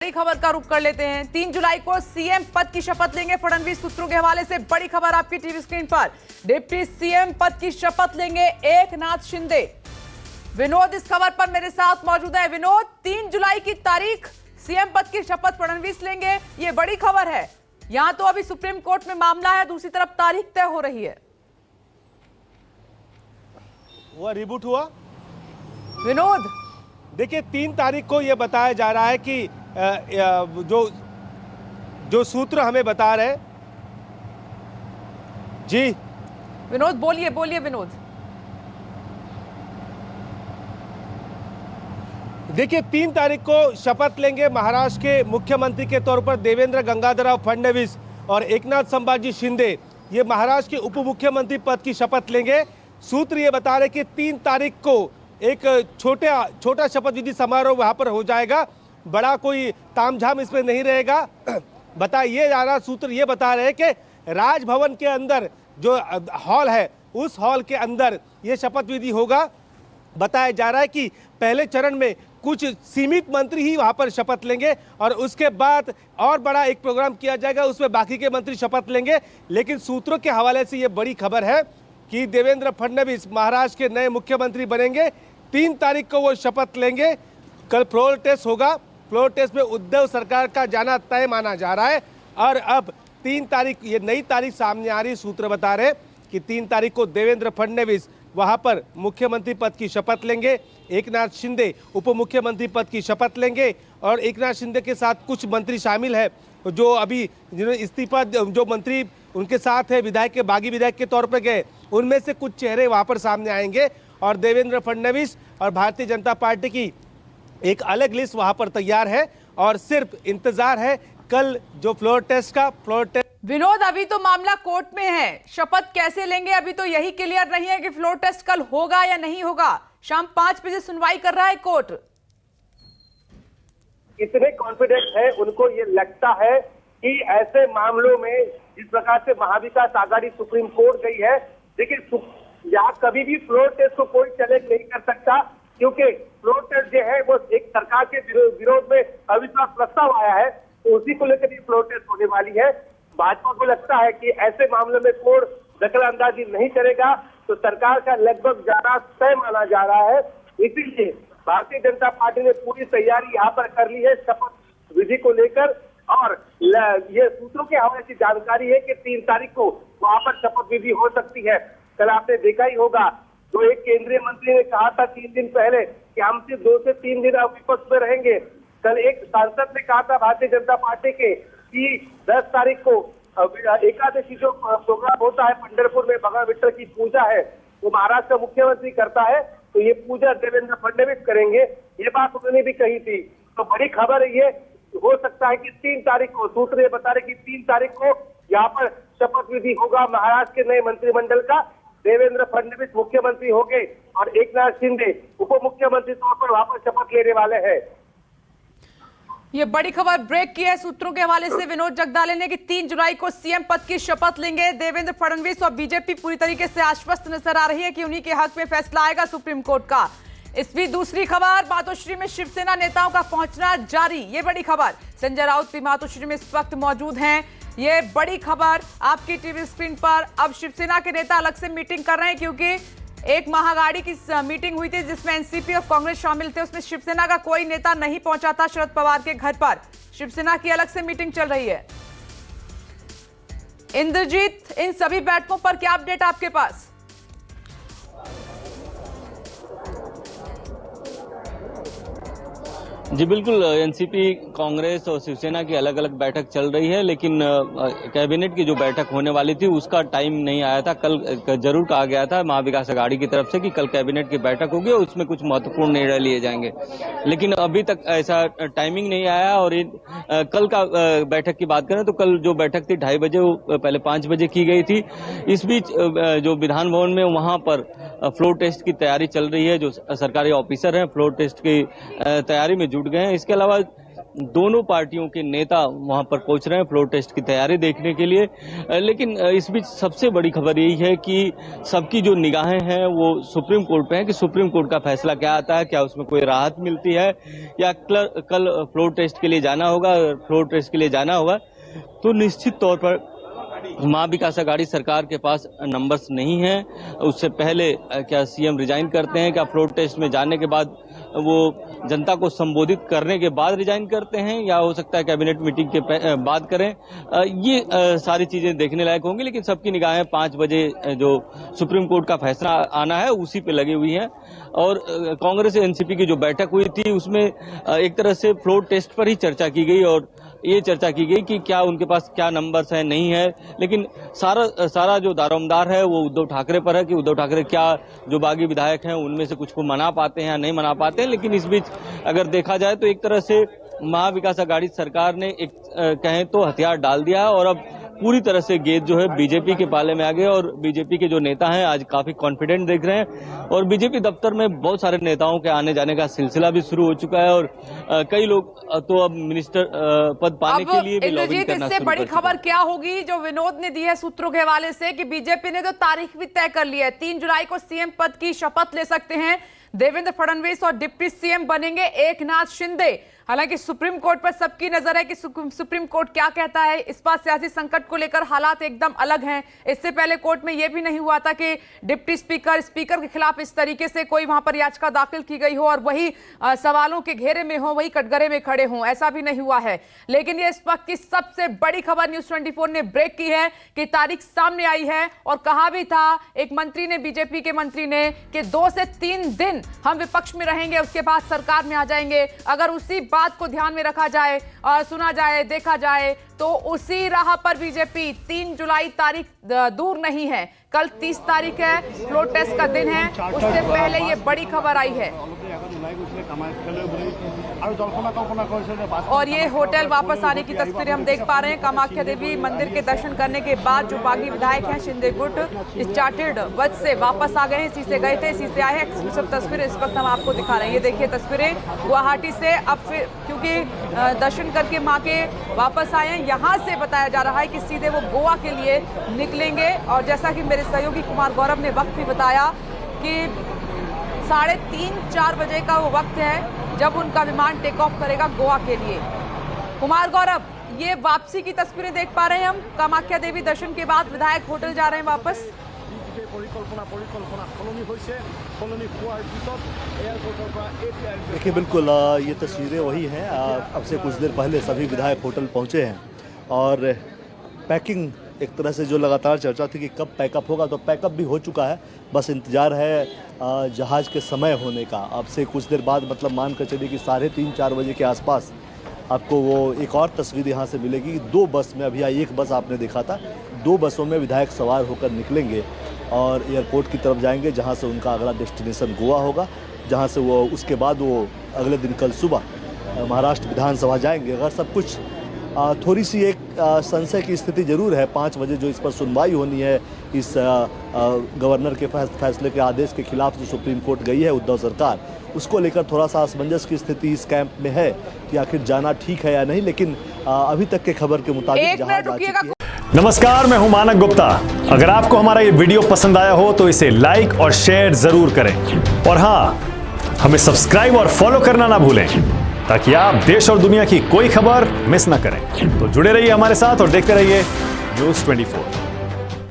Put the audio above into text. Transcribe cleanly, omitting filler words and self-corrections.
बड़ी खबर का रुख कर लेते हैं। 3 जुलाई को सीएम पद की शपथ लेंगे फडणवीस। सूत्रों के हवाले से बड़ी खबर आपकी टीवी स्क्रीन पर। डिप्टी सीएम पद की शपथ लेंगे एकनाथ शिंदे। विनोद इस खबर पर मेरे साथ मौजूद है। विनोद, 3 जुलाई की तारीख सीएम पद की शपथ फडणवीस लेंगे, ये बड़ी खबर है। यहां तो अभी सुप्रीम कोर्ट में मामला है, दूसरी तरफ तारीख तय हो रही है। वो रिबूट हुआ विनोद, देखिए 3 तारीख को यह बताया जा रहा है कि जो सूत्र हमें बता रहे। जी विनोद बोलिए विनोद। देखिए 3 तारीख को शपथ लेंगे महाराष्ट्र के मुख्यमंत्री के तौर पर देवेंद्र गंगाधरराव फडणवीस और एकनाथ संभाजी शिंदे ये महाराष्ट्र के उप मुख्यमंत्री पद की शपथ लेंगे। सूत्र ये बता रहे कि 3 तारीख को एक छोटा शपथ विधि समारोह वहां पर हो जाएगा। बड़ा कोई तामझाम इसमें नहीं रहेगा। बताइए जा रहा, सूत्र ये बता रहे हैं कि राजभवन के अंदर जो हॉल है उस हॉल के अंदर ये शपथ विधि होगा। बताया जा रहा है कि पहले चरण में कुछ सीमित मंत्री ही वहां पर शपथ लेंगे और उसके बाद और बड़ा एक प्रोग्राम किया जाएगा, उसमें बाकी के मंत्री शपथ लेंगे। लेकिन सूत्रों के हवाले से ये बड़ी खबर है कि देवेंद्र फडणवीस महाराष्ट्र के नए मुख्यमंत्री बनेंगे। 3 तारीख को वो शपथ लेंगे। कल फ्लोर टेस्ट होगा। फ्लोर टेस्ट में उद्धव सरकार का जाना तय माना जा रहा है और अब 3 तारीख ये नई तारीख सामने आ रही। सूत्र बता रहे कि 3 तारीख को देवेंद्र फडणवीस वहां पर मुख्यमंत्री पद की शपथ लेंगे। एकनाथ शिंदे उप मुख्यमंत्री पद की शपथ लेंगे और एकनाथ शिंदे के साथ कुछ मंत्री शामिल है जो अभी जिन्होंने इस्तीफा, जो मंत्री उनके साथ है विधायक के बागी विधायक के तौर पर गए, उनमें से कुछ चेहरे वहां पर सामने आएंगे और देवेंद्र फडणवीस और भारतीय जनता पार्टी की एक अलग लिस्ट वहां पर तैयार है और सिर्फ इंतजार है कल जो फ्लोर टेस्ट। विनोद, अभी तो मामला कोर्ट में है, शपथ कैसे लेंगे अभी तो यही क्लियर नहीं है कि फ्लोर टेस्ट कल होगा या नहीं होगा। शाम 5 बजे सुनवाई कर रहा है कोर्ट। इतने कॉन्फिडेंट है, उनको ये लगता है कि ऐसे मामलों में जिस प्रकार से महाविकास आघाड़ी सुप्रीम कोर्ट गई है, देखिए यहाँ कभी भी फ्लोर टेस्ट को कोई चैलेंज नहीं कर सकता, क्योंकि फ्लोर टेस्ट जो है वो एक सरकार के विरोध में अविश्वास प्रस्ताव आया है, तो उसी को लेकर ये फ्लोर टेस्ट होने वाली है। भाजपा को लगता है कि ऐसे मामलों में कोर्ट दखल अंदाजी नहीं करेगा तो सरकार का लगभग जाना तय माना जा रहा है। इसीलिए भारतीय जनता पार्टी ने पूरी तैयारी यहाँ पर कर ली है शपथ विधि को लेकर और ये सूत्रों के हवाले से जानकारी है कि 3 तारीख को वहां पर शपथ विधि हो सकती है। कल आपने देखा ही होगा, जो एक केंद्रीय मंत्री ने कहा था 3 दिन पहले कि हम सिर्फ 2 से 3 दिन अब विपक्ष में रहेंगे। कल एक सांसद ने कहा था भारतीय जनता पार्टी के कि 10 तारीख को एकादशी जो प्रोग्राम होता है पंढरपुर में, भगवान विठ्ठल की पूजा है, वो महाराष्ट्र का मुख्यमंत्री करता है, तो ये पूजा देवेंद्र फडणवीस करेंगे, ये बात उन्होंने भी कही थी। तो बड़ी खबर ये हो सकता है कि 3 तारीख को, सूत्र ये बता रहे कि 3 तारीख को यहाँ पर शपथ विधि होगा महाराष्ट्र के नए मंत्रिमंडल का। देवेंद्र फडणवीस मुख्यमंत्री होंगे और एकनाथ शिंदे उप मुख्यमंत्री तौर पर वहां पर शपथ लेने वाले हैं। ये बड़ी खबर ब्रेक की है सूत्रों के हवाले से विनोद जगदाले ने कि 3 जुलाई को सीएम पद की शपथ लेंगे देवेंद्र फडणवीस और बीजेपी पूरी तरीके से आश्वस्त नजर आ रही है कि उन्हीं के हक में फैसला आएगा सुप्रीम कोर्ट का। इस बीच दूसरी खबर, मातोश्री में शिवसेना नेताओं का पहुंचना जारी। ये बड़ी खबर, संजय राउत भी मातोश्री में इस वक्त मौजूद हैं। ये बड़ी खबर आपकी टीवी स्क्रीन पर। अब शिवसेना के नेता अलग से मीटिंग कर रहे हैं क्योंकि एक महागाड़ी की मीटिंग हुई थी जिसमें एनसीपी और कांग्रेस शामिल थे, उसमें शिवसेना का कोई नेता नहीं पहुंचा था शरद पवार के घर पर। शिवसेना की अलग से मीटिंग चल रही है। इंद्रजीत, इन सभी बैठकों पर क्या अपडेट आपके पास? जी बिल्कुल, एनसीपी, कांग्रेस और शिवसेना की अलग अलग बैठक चल रही है, लेकिन कैबिनेट की जो बैठक होने वाली थी उसका टाइम नहीं आया था। कल जरूर कहा गया था महाविकास आघाड़ी की तरफ से कि कल कैबिनेट की बैठक होगी और उसमें कुछ महत्वपूर्ण निर्णय लिए जाएंगे, लेकिन अभी तक ऐसा टाइमिंग नहीं आया। और कल का बैठक की बात करें तो कल जो बैठक थी 2:30 बजे, वो पहले 5 बजे की गई थी। इस बीच जो विधान भवन में वहां पर फ्लोर टेस्ट की तैयारी चल रही है, जो सरकारी ऑफिसर हैं फ्लोर टेस्ट की तैयारी में जुट गए हैं। इसके अलावा दोनों पार्टियों के नेता वहां पर पहुंच रहे हैं फ्लोर टेस्ट की तैयारी देखने के लिए। लेकिन इस बीच सबसे बड़ी खबर यही है कि सबकी जो निगाहें हैं वो सुप्रीम कोर्ट पे हैं कि सुप्रीम कोर्ट का फैसला क्या आता है, क्या उसमें कोई राहत मिलती है या कल फ्लोर टेस्ट के लिए जाना होगा। फ्लोर टेस्ट के लिए जाना होगा तो निश्चित तौर पर महाविकास आघाड़ी सरकार के पास नंबर्स नहीं है। उससे पहले क्या सीएम रिजाइन करते हैं, क्या फ्लोर टेस्ट में जाने के बाद वो जनता को संबोधित करने के बाद रिजाइन करते हैं, या हो सकता है कैबिनेट मीटिंग के बाद करें। ये सारी चीजें देखने लायक होंगी। लेकिन सबकी निगाहें 5 बजे जो सुप्रीम कोर्ट का फैसला आना है उसी पे लगी हुई है। और कांग्रेस एनसीपी की जो बैठक हुई थी उसमें एक तरह से फ्लोर टेस्ट पर ही चर्चा की गई और ये चर्चा की गई कि क्या उनके पास क्या नंबर्स है, नहीं है। लेकिन सारा जो दारोमदार है वो उद्धव ठाकरे पर है कि उद्धव ठाकरे क्या जो बागी विधायक हैं उनमें से कुछ को मना पाते हैं या नहीं मना पाते हैं। लेकिन इस बीच अगर देखा जाए तो एक तरह से महाविकास आघाड़ी सरकार ने एक कहें तो हथियार डाल दिया है और अब पूरी तरह से गेंद जो है बीजेपी के पाले में आ गए और बीजेपी के जो नेता हैं आज काफी कॉन्फिडेंट दिख रहे हैं और बीजेपी दफ्तर में बहुत सारे नेताओं के आने जाने का सिलसिला भी शुरू हो चुका है और कई लोग तो अब मिनिस्टर पद पाने के लिए भी लॉबिंग करना शुरू कर चुके हैं। इससे बड़ी खबर क्या होगी जो विनोद ने दी है सूत्रों के हवाले से कि बीजेपी ने तो तारीख भी तय कर ली है। 3 जुलाई को सीएम पद की शपथ ले सकते हैं देवेंद्र फडणवीस और डिप्टी सीएम बनेंगे एकनाथ शिंदे। हालांकि सुप्रीम कोर्ट पर सबकी नजर है कि सुप्रीम कोर्ट क्या कहता है। इस बार सियासी संकट को लेकर हालात एकदम अलग हैं। इससे पहले कोर्ट में यह भी नहीं हुआ था कि डिप्टी स्पीकर के खिलाफ इस तरीके से कोई वहां पर याचिका दाखिल की गई हो और वही सवालों के घेरे में हो, वही कटघरे में खड़े हों, ऐसा भी नहीं हुआ है। लेकिन ये इस वक्त की सबसे बड़ी खबर न्यूज़ 24 ने ब्रेक की है कि तारीख सामने आई है और कहा भी था एक मंत्री ने, बीजेपी के मंत्री ने, कि 2 से 3 दिन हम विपक्ष में रहेंगे, उसके बाद सरकार में आ जाएंगे। अगर उसी बात को ध्यान में रखा जाए और सुना जाए, देखा जाए तो उसी राह पर बीजेपी 3 जुलाई तारीख दूर नहीं है। कल 30 तारीख है, फ्लोर टेस्ट का दिन है। उससे पहले ये बड़ी खबर आई है और ये होटल वापस आने की तस्वीरें हम देख पा रहे हैं। कामाख्या देवी मंदिर के दर्शन करने के बाद जो बागी विधायक हैं शिंदे गुट इस चार्टर्ड बस से वापस आ गए हैं। इसी से गए थे, इसी से आए हैं। एक्सक्लूसिव तस्वीरें इस वक्त हम आपको दिखा रहे हैं। ये देखिए तस्वीरें गुवाहाटी से, अब फिर क्योंकि दर्शन करके मां के वापस आए हैं, यहां से बताया जा रहा है कि सीधे वो गोवा के लिए निकलेंगे। और जैसा कि मेरे सहयोगी कुमार गौरव ने वक्त भी बताया कि 3:30-4 बजे का वो वक्त है जब उनका विमान टेक ऑफ करेगा गोवा के लिए। कुमार गौरव, ये वापसी की तस्वीरें देख पा रहे हैं हम। कामाख्या देवी दर्शन के बाद विधायक होटल जा रहे हैं वापस। देखिए बिल्कुल ये तस्वीरें वही हैं। अब से कुछ देर पहले सभी विधायक होटल पहुंचे हैं और पैकिंग एक तरह से जो लगातार चर्चा थी कि कब पैकअप होगा, तो पैकअप भी हो चुका है। बस इंतज़ार है जहाज़ के समय होने का। अब से कुछ देर बाद मतलब मान कर चलिए कि 3:30-4 बजे के आसपास आपको वो एक और तस्वीर यहाँ से मिलेगी। 2 बस में, अभी एक बस आपने देखा था, 2 बसों में विधायक सवार होकर निकलेंगे और एयरपोर्ट की तरफ जाएंगे जहाँ से उनका अगला डेस्टिनेशन गोवा होगा, जहाँ से वो उसके बाद वो अगले दिन कल सुबह महाराष्ट्र विधानसभा जाएंगे। अगर सब कुछ थोड़ी सी एक संशय की स्थिति जरूर है। 5 बजे जो इस पर सुनवाई होनी है, इस गवर्नर के फैसले के आदेश के खिलाफ जो सुप्रीम कोर्ट गई है उद्धव सरकार, उसको लेकर थोड़ा सा असमंजस की स्थिति इस कैंप में है कि आखिर जाना ठीक है या नहीं। लेकिन अभी तक के खबर के मुताबिक जहाज आ चुकी है। नमस्कार, मैं हूं मानक गुप्ता। अगर आपको हमारा ये वीडियो पसंद आया हो तो इसे लाइक और शेयर जरूर करें और हाँ, हमें सब्सक्राइब और फॉलो करना ना भूलें ताकि आप देश और दुनिया की कोई खबर मिस ना करें। तो जुड़े रहिए हमारे साथ और देखते रहिए न्यूज़ 24।